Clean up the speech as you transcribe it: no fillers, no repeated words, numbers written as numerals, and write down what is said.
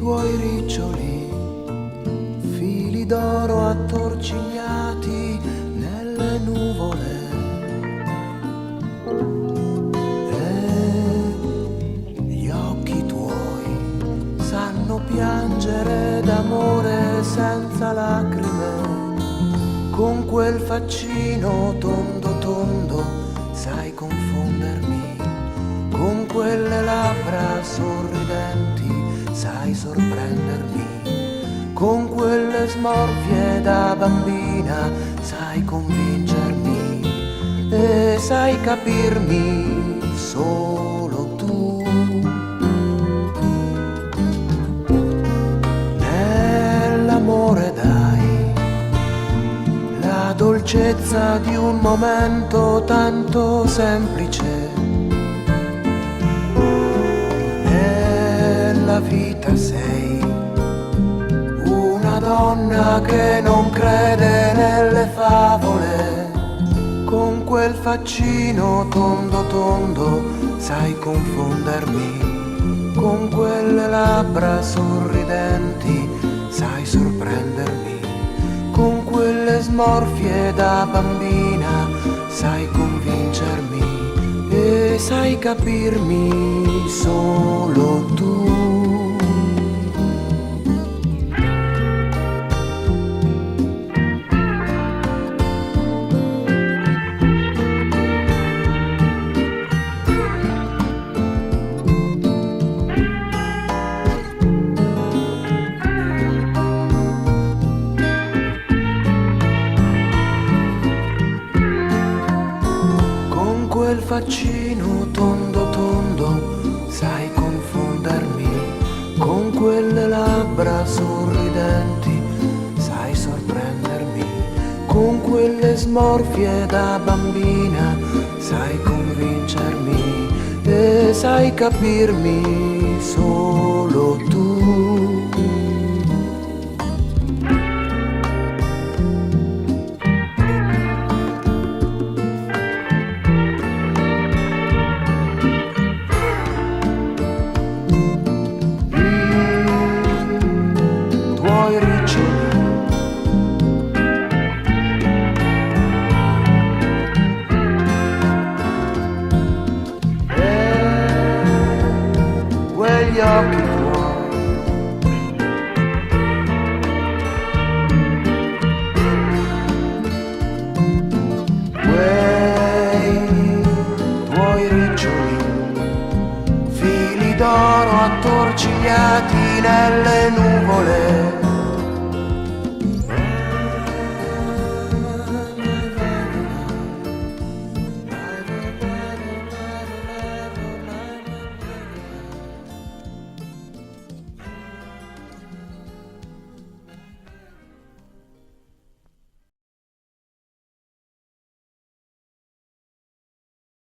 tuoi riccioli, fili d'oro attorcigliati nelle nuvole. E gli occhi tuoi sanno piangere d'amore senza lacrime. Con quel faccino tondo tondo sai confondermi, con quelle labbra sorridenti sai sorprendermi, con quelle smorfie da bambina sai convincermi e sai capirmi solo tu. Nell'amore dai la dolcezza di un momento tanto semplice. Nella vita sei una donna che non crede nelle favole. Con quel faccino tondo tondo sai confondermi, con quelle labbra sorridenti sai sorprendermi, con quelle smorfie da bambina sai convincermi e sai capirmi solo tu. Quel faccino tondo tondo sai confondermi, con quelle labbra sorridenti sai sorprendermi, con quelle smorfie da bambina sai convincermi e sai capirmi solo tu. Tuoi riccioli, quegli occhi tuoi, quei tuoi riccioli, fili d'oro attorcigliati nelle nuvole.